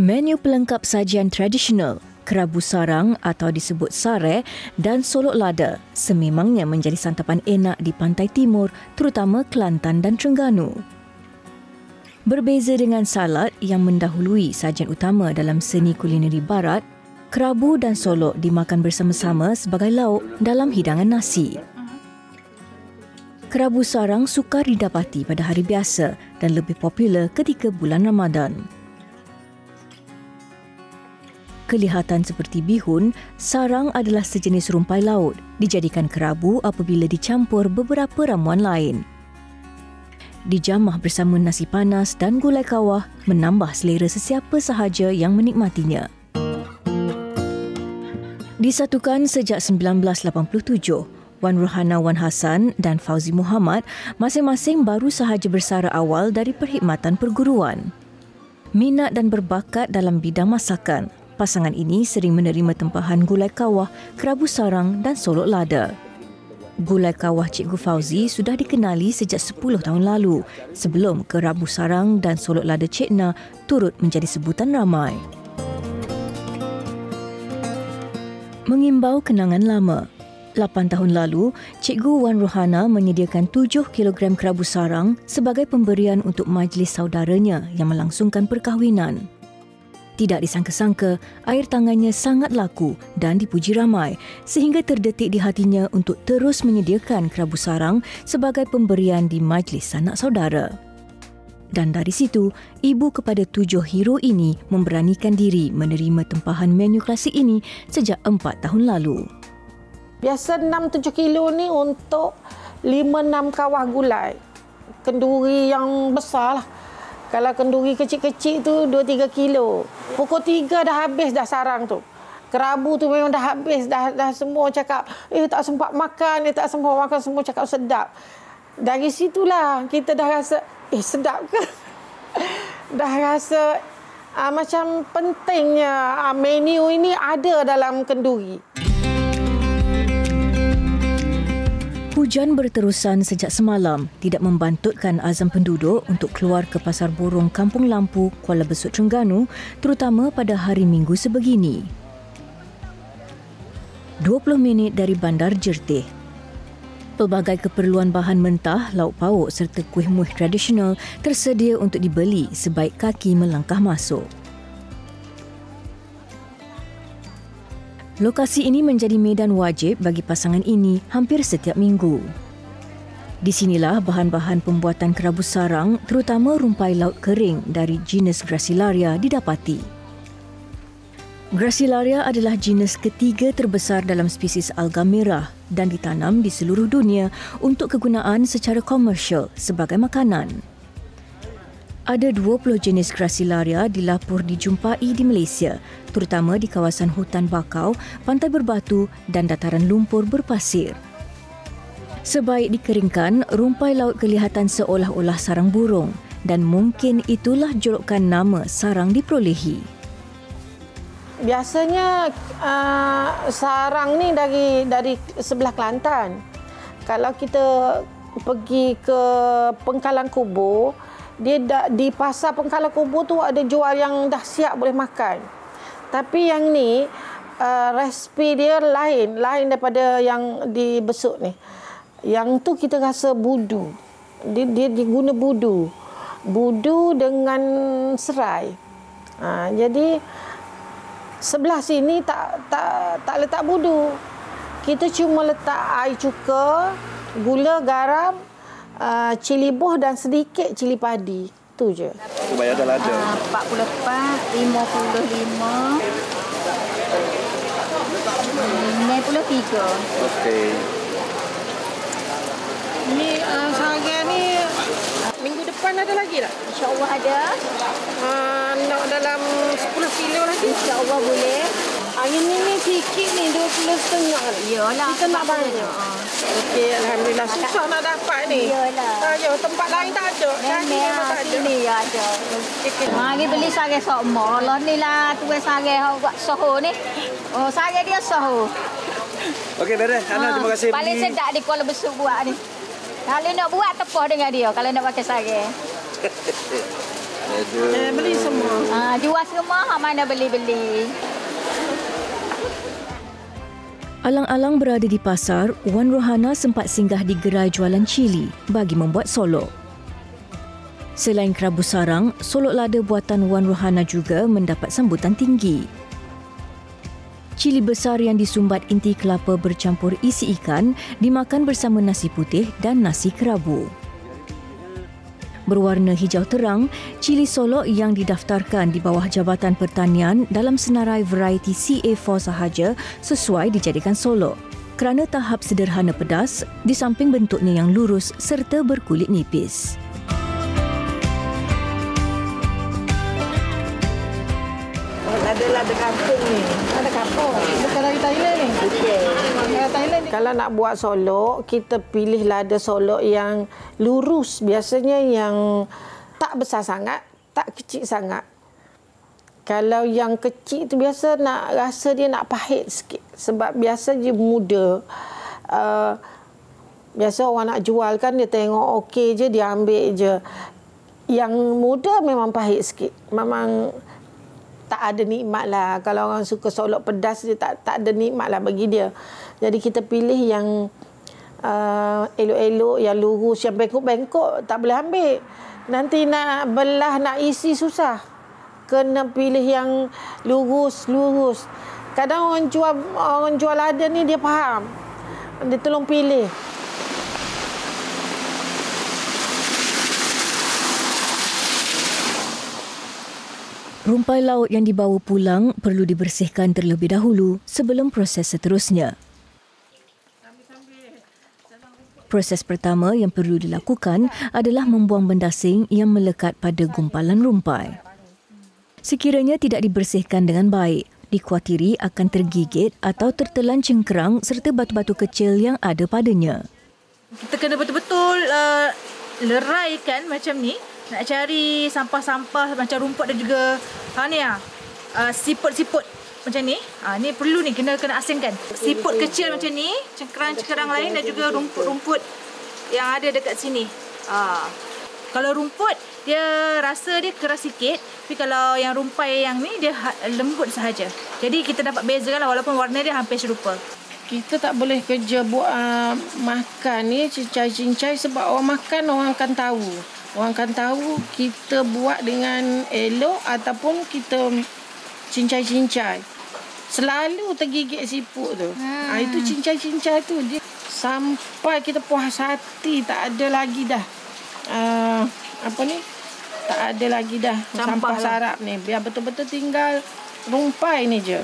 Menu pelengkap sajian tradisional, kerabu sarang atau disebut sare dan solok lada sememangnya menjadi santapan enak di pantai timur, terutama Kelantan dan Terengganu. Berbeza dengan salad yang mendahului sajian utama dalam seni kulineri barat, kerabu dan solok dimakan bersama-sama sebagai lauk dalam hidangan nasi. Kerabu sarang sukar didapati pada hari biasa dan lebih popular ketika bulan Ramadan. Kelihatan seperti bihun, sarang adalah sejenis rumpai laut, dijadikan kerabu apabila dicampur beberapa ramuan lain. Dijamah bersama nasi panas dan gulai kawah menambah selera sesiapa sahaja yang menikmatinya. Disatukan sejak 1987, Wan Rohana Wan Hassan dan Fauzi Muhammad masing-masing baru sahaja bersara awal dari perkhidmatan perguruan. Minat dan berbakat dalam bidang masakan, pasangan ini sering menerima tempahan gulai kawah, kerabu sarang dan solok lada. Gulai kawah Cikgu Fauzi sudah dikenali sejak 10 tahun lalu, sebelum kerabu sarang dan solok lada Cik Na turut menjadi sebutan ramai. Mengimbau kenangan lama. 8 tahun lalu, Cikgu Wan Rohana menyediakan 7 kilogram kerabu sarang sebagai pemberian untuk majlis saudaranya yang melangsungkan perkahwinan. Tidak disangka-sangka, air tangannya sangat laku dan dipuji ramai sehingga terdetik di hatinya untuk terus menyediakan kerabu sarang sebagai pemberian di majlis sanak saudara. Dan dari situ, ibu kepada 7 hero ini memberanikan diri menerima tempahan menu klasik ini sejak 4 tahun lalu. Biasa 6-7 kilo ni untuk 5-6 kawah gulai. Kenduri yang besar lah. Kalau kenduri kecil-kecil tu 2-3 kilo. Pukul 3 dah habis dah sarang tu. Kerabu tu memang dah habis. Dah semua cakap, tak sempat makan, tak sempat makan, semua cakap sedap. Dari situlah kita dah rasa, sedap ke? Dah rasa macam pentingnya menu ini ada dalam kenduri. Hujan berterusan sejak semalam tidak membantutkan azam penduduk untuk keluar ke Pasar Burung Kampung Lampu, Kuala Besut, Terengganu, terutama pada hari Minggu sebegini. 20 minit dari Bandar Jertih. Pelbagai keperluan bahan mentah, lauk pauk serta kuih muih tradisional tersedia untuk dibeli sebaik kaki melangkah masuk. Lokasi ini menjadi medan wajib bagi pasangan ini hampir setiap minggu. Di sinilah bahan-bahan pembuatan kerabu sarang, terutama rumpai laut kering dari genus Gracilaria didapati. Gracilaria adalah genus ketiga terbesar dalam spesies alga merah dan ditanam di seluruh dunia untuk kegunaan secara komersial sebagai makanan. Ada 20 jenis Gracilaria dilapur dijumpai di Malaysia, terutama di kawasan hutan bakau, pantai berbatu dan dataran lumpur berpasir. Sebaik dikeringkan, rumpai laut kelihatan seolah-olah sarang burung dan mungkin itulah julukan nama sarang diperolehi. Biasanya sarang ni dari sebelah Kelantan. Kalau kita pergi ke Pengkalan Kubur, dia di pasar Pengkalan Kubur tu ada jual yang dah siap boleh makan. Tapi yang ni resipi dia lain daripada yang di Besut ni. Yang tu kita rasa budu. Dia guna budu. Budu dengan serai. Jadi sebelah sini tak letak budu. Kita cuma letak air cuka, gula, garam, cili buah dan sedikit cili padi. Tu je. Bayar dah ada. 44, 55, 53. Okey. Ni seharian ni minggu depan ada lagi tak? InsyaAllah ada. Nak dalam 10 kilo lagi. InsyaAllah boleh. Ini ni sikit ni 20.5 ni. Iyalah. Kita nak banyak. Okey, alhamdulillah susah nak dapat ni. Iyalah. Tempat lain tak ada. Sini ada. Mari beli sarang sokmo. Allah ni lah tuan sarang buat soho ni. Oh, sarang dia soho. Okey, beres. Ana terima kasih. Paling sedap di Kuala Besut buat ni. Kalau nak buat tepah dengan dia, kalau nak pakai sarang. Beli semua. Jual semua, mana beli-beli. Alang-alang berada di pasar, Wan Rohana sempat singgah di gerai jualan cili bagi membuat solok. Selain kerabu sarang, solok lada buatan Wan Rohana juga mendapat sambutan tinggi. Cili besar yang disumbat inti kelapa bercampur isi ikan dimakan bersama nasi putih dan nasi kerabu. Berwarna hijau terang, cili solok yang didaftarkan di bawah Jabatan Pertanian dalam senarai variety CA4 sahaja sesuai dijadikan solok kerana tahap sederhana pedas di samping bentuknya yang lurus serta berkulit nipis. Ada lada kampung ni. Lada kampung. Bukan dari Thailand ni. Dari Thailand ni. Kalau nak buat solok, kita pilih lada solok yang lurus. Biasanya yang tak besar sangat, tak kecil sangat. Kalau yang kecil tu biasa nak rasa dia nak pahit sikit. Sebab biasa dia muda. Biasa orang nak jual kan dia tengok okey je, dia ambil je. Yang muda memang pahit sikit. Memang tak ada nikmat lah. Kalau orang suka solok pedas, dia tak ada nikmat lah bagi dia. Jadi kita pilih yang elok-elok, yang lurus, yang bengkok-bengkok tak boleh ambil. Nanti nak belah, nak isi susah. Kena pilih yang lurus-lurus. Kadang orang jual lada ni dia faham. Dia tolong pilih. Rumpai laut yang dibawa pulang perlu dibersihkan terlebih dahulu sebelum proses seterusnya. Proses pertama yang perlu dilakukan adalah membuang benda asing yang melekat pada gumpalan rumpai. Sekiranya tidak dibersihkan dengan baik, dikuatiri akan tergigit atau tertelan cengkerang serta batu-batu kecil yang ada padanya. Kita kena betul-betul leraikan macam ni. Nak cari sampah-sampah macam rumput dan juga siput-siput macam ni. Ni perlu ni kena asingkan. Siput kecil macam ni, cengkerang-cengkerang lain dan juga rumput-rumput yang ada dekat sini. Kalau rumput dia rasa dia keras sikit, tapi kalau yang rumpai yang ni dia lembut sahaja. Jadi kita dapat bezakanlah walaupun warna dia hampir serupa. Kita tak boleh kerja buat makan ni cincai-cincai sebab orang makan orang akan tahu. Orang akan tahu kita buat dengan elok ataupun kita cincai-cincai. Selalu tergigit siput tu. Itu cincai-cincai tu. Dia, sampai kita puas hati tak ada lagi dah. Tak ada lagi dah sampah sarap ni. Biar betul-betul tinggal rumpai ni je.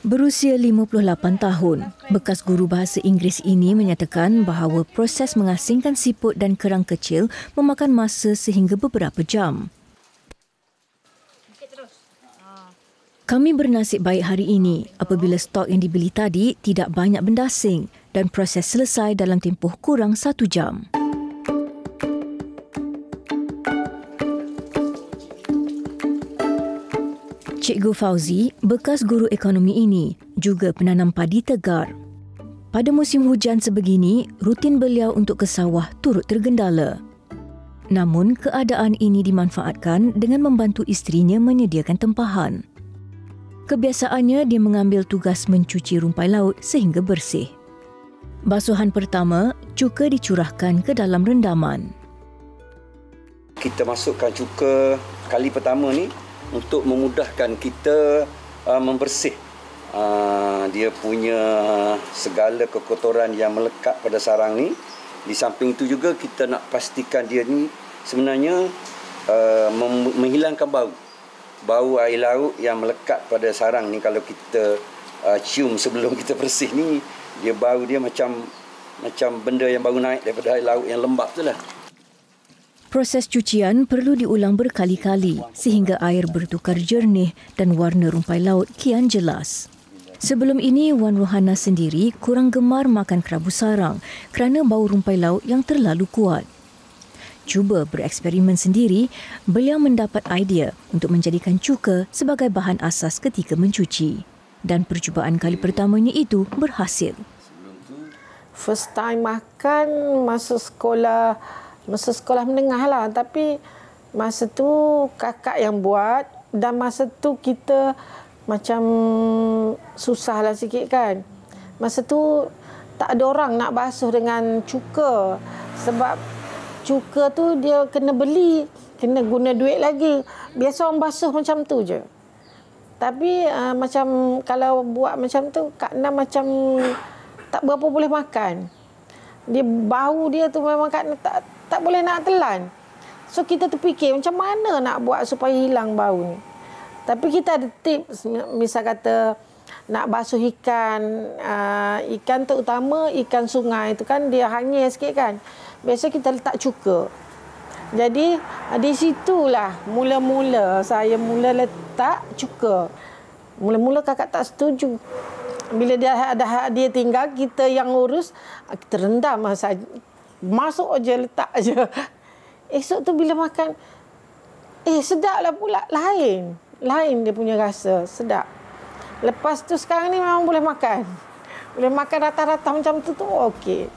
Berusia 58 tahun, bekas guru bahasa Inggeris ini menyatakan bahawa proses mengasingkan siput dan kerang kecil memakan masa sehingga beberapa jam. Kami bernasib baik hari ini apabila stok yang dibeli tadi tidak banyak benda asing dan proses selesai dalam tempoh kurang 1 jam. Cikgu Fauzi, bekas guru ekonomi ini, juga penanam padi tegar. Pada musim hujan sebegini, rutin beliau untuk ke sawah turut tergendala. Namun, keadaan ini dimanfaatkan dengan membantu isterinya menyediakan tempahan. Kebiasaannya, dia mengambil tugas mencuci rumpai laut sehingga bersih. Basuhan pertama, cuka dicurahkan ke dalam rendaman. Kita masukkan cuka kali pertama ni untuk memudahkan kita membersih dia punya segala kekotoran yang melekat pada sarang ni. Di samping itu juga kita nak pastikan dia ni sebenarnya menghilangkan bau air laut yang melekat pada sarang ni. Kalau kita cium sebelum kita bersih ni, dia bau dia macam benda yang baru naik daripada air laut yang lembap tu lah. Proses cucian perlu diulang berkali-kali sehingga air bertukar jernih dan warna rumpai laut kian jelas. Sebelum ini, Wan Rohana sendiri kurang gemar makan kerabu sarang kerana bau rumpai laut yang terlalu kuat. Cuba bereksperimen sendiri, beliau mendapat idea untuk menjadikan cuka sebagai bahan asas ketika mencuci. Dan percubaan kali pertamanya itu berhasil. First time makan masa sekolah menengah lah. Tapi masa tu kakak yang buat dan masa tu kita macam susah lah sikit kan. Masa tu tak ada orang nak basuh dengan cuka. Sebab cuka tu dia kena beli, kena guna duit lagi. Biasa orang basuh macam tu je. Tapi macam kalau buat macam tu, Kak Nam macam tak berapa boleh makan. Dia bau dia tu memang Kak Nam tak boleh nak telan. So kita terfikir macam mana nak buat supaya hilang bau ni. Tapi kita ada tips, misal kata nak basuh ikan, ikan terutama ikan sungai tu kan dia hangir sikit kan. Biasa kita letak cuka. Jadi di situlah mula-mula saya mula letak cuka. Mula-mula kakak tak setuju. Bila dia tinggal, kita yang urus, kita rendam saja. Masuk aja, letak aja. Esok tu bila makan, sedaplah pula. Lain dia punya rasa, sedap. Lepas tu sekarang ni memang boleh makan. Boleh makan rata-rata macam tu okey.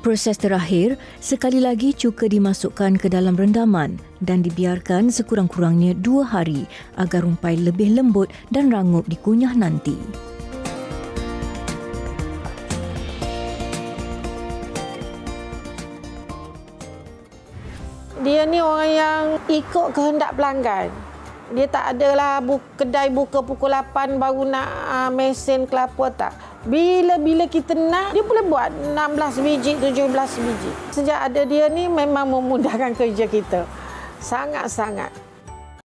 Proses terakhir, sekali lagi cuka dimasukkan ke dalam rendaman dan dibiarkan sekurang-kurangnya 2 hari agar rumpai lebih lembut dan rangup dikunyah nanti. Dia ni orang yang ikut kehendak pelanggan. Dia tak adalah kedai buka pukul 8 baru nak mesin kelapa, tak. Bila kita nak, dia boleh buat 16 biji, 17 biji. Sejak ada dia ni memang memudahkan kerja kita. Sangat-sangat.